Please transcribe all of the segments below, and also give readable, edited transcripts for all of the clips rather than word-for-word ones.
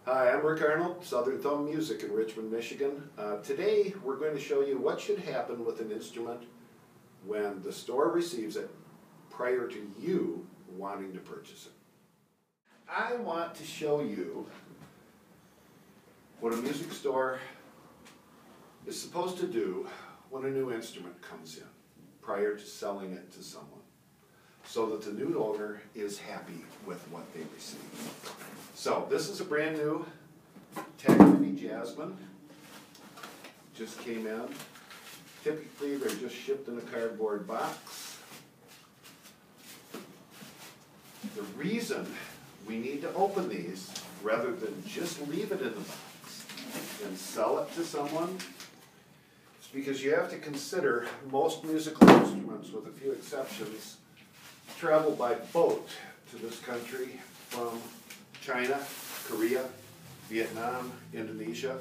Hi, I'm Rick Arnold, Southern Thumb Music in Richmond, Michigan. Today we're going to show you what should happen with an instrument when the store receives it prior to you wanting to purchase it. I want to show you what a music store is supposed to do when a new instrument comes in prior to selling it to someone, so that the new owner is happy with what they receive. So this is a brand new Tech Jasmine. Just came in. Typically they're just shipped in a cardboard box. The reason we need to open these rather than just leave it in the box and sell it to someone is because you have to consider most musical instruments, with a few exceptions, travel by boat to this country from China, Korea, Vietnam, Indonesia.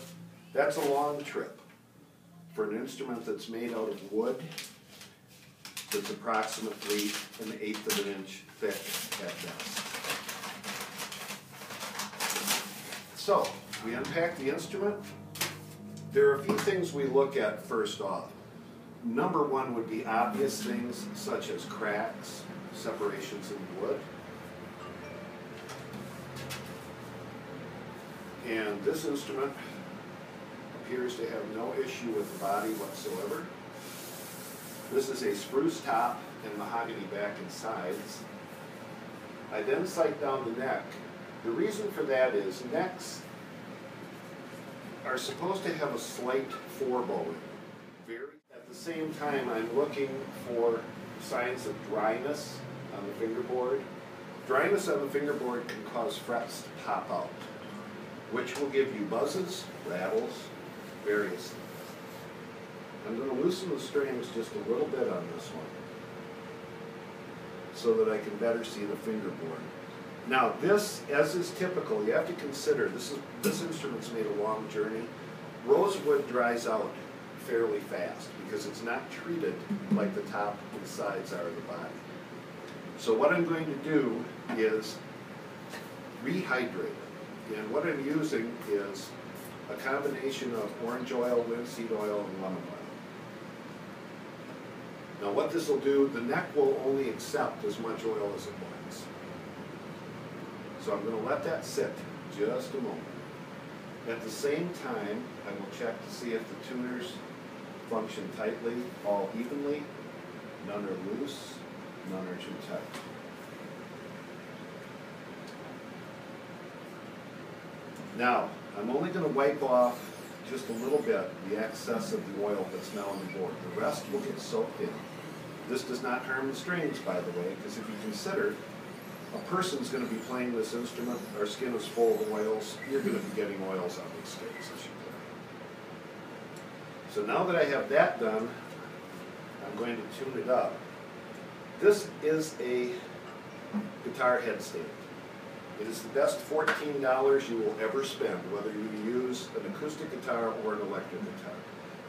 That's a long trip for an instrument that's made out of wood that's approximately 1/8 of an inch thick at best. So, we unpack the instrument. There are a few things we look at first off. Number one would be obvious things such as cracks, separations in the wood. And this instrument appears to have no issue with the body whatsoever. This is a spruce top and mahogany back and sides. I then sight down the neck. The reason for that is necks are supposed to have a slight forebow in them. At the same time, I'm looking for signs of dryness on the fingerboard. Dryness on the fingerboard can cause frets to pop out, which will give you buzzes, rattles, various things. I'm going to loosen the strings just a little bit on this one so that I can better see the fingerboard. Now this, as is typical, you have to consider this instrument's made a long journey. Rosewood dries out fairly fast because it's not treated like the top and sides are of the body. So what I'm going to do is rehydrate it. And what I'm using is a combination of orange oil, linseed oil, and lemon oil. Now what this will do, the neck will only accept as much oil as it wants. So I'm going to let that sit just a moment. At the same time, I will check to see if the tuners function tightly, all evenly. None are loose, none are too tight. Now, I'm only going to wipe off just a little bit the excess of the oil that's now on the board. The rest will get soaked in. This does not harm the strings, by the way, because if you consider a person's going to be playing this instrument, our skin is full of oils, you're going to be getting oils on these strings as you play. So now that I have that done, I'm going to tune it up. This is a guitar headstand. It is the best $14 you will ever spend, whether you use an acoustic guitar or an electric guitar.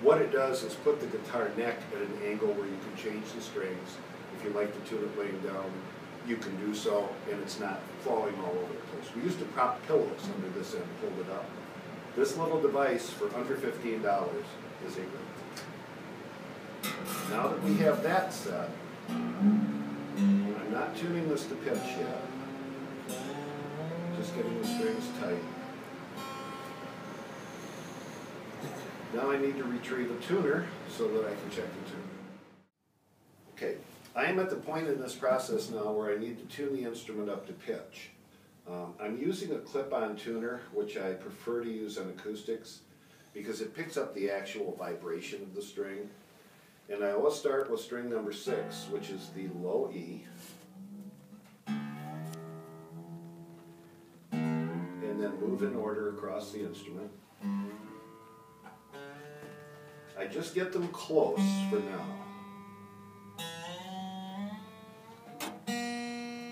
What it does is put the guitar neck at an angle where you can change the strings. If you like to tune it laying down, you can do so, and it's not falling all over the place. We used to prop pillows under this end, hold it up. This little device for under $15 is a great. Now that we have that set, I'm not tuning this to pitch yet. Just getting the strings tight. Now I need to retrieve a tuner so that I can check the tuner. Okay, I am at the point in this process now where I need to tune the instrument up to pitch. I'm using a clip-on tuner, which I prefer to use on acoustics because it picks up the actual vibration of the string. And I will start with string number 6, which is the low E. And then move in order across the instrument. I just get them close for now.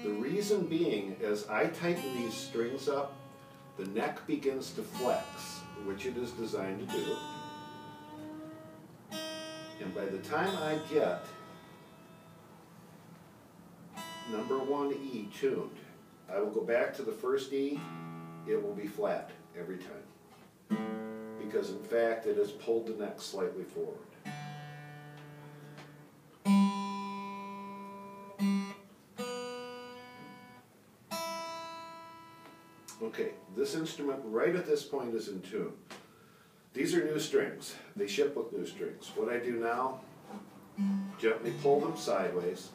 The reason being, as I tighten these strings up, the neck begins to flex, which it is designed to do. And by the time I get number 1 E tuned, I will go back to the first E, it will be flat every time. Because in fact it has pulled the neck slightly forward. Okay, this instrument right at this point is in tune. These are new strings. They ship with new strings. What I do now, gently pull them sideways,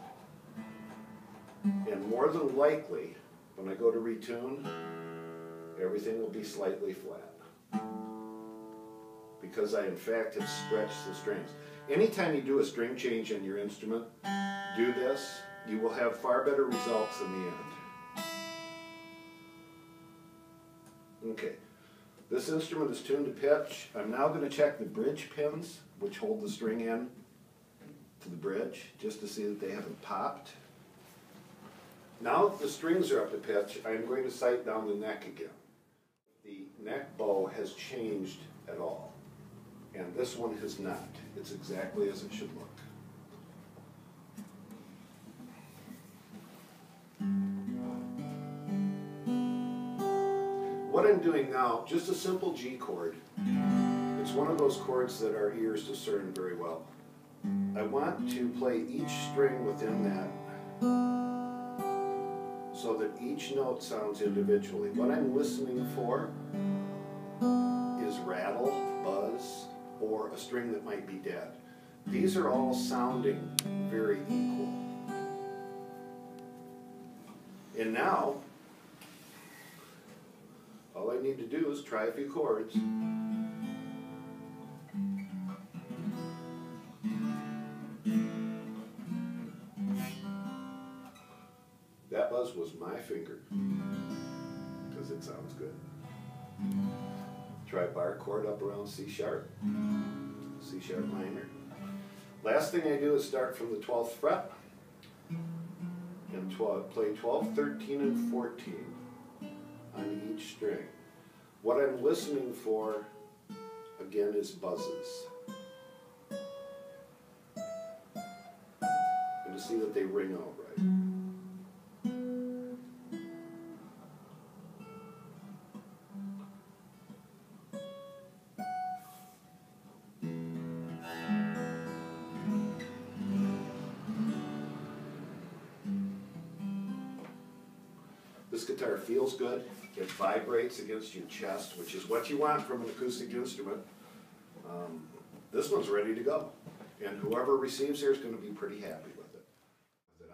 and more than likely, when I go to retune, everything will be slightly flat. Because I in fact have stretched the strings. Anytime you do a string change in your instrument, do this, you will have far better results in the end. Okay, this instrument is tuned to pitch. I'm now going to check the bridge pins, which hold the string in to the bridge, just to see that they haven't popped. Now that the strings are up to pitch, I'm going to sight down the neck again. The neck bow has changed at all, and this one has not. It's exactly as it should look. What I'm doing now, just a simple G chord. It's one of those chords that our ears discern very well. I want to play each string within that so that each note sounds individually. What I'm listening for is rattle, buzz, or a string that might be dead. These are all sounding very equal. And now, all I need to do is try a few chords. That buzz was my finger, because it sounds good. Try bar chord up around C sharp, C sharp minor. Last thing I do is start from the 12th fret and play 12, 13, and 14 on each string. What I'm listening for, again, is buzzes. And to see that they ring out right. This guitar feels good. It vibrates against your chest, which is what you want from an acoustic instrument. This one's ready to go. And whoever receives here is going to be pretty happy with it.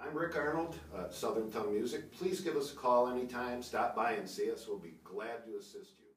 I'm Rick Arnold at Southern Tongue Music. Please give us a call anytime. Stop by and see us. We'll be glad to assist you.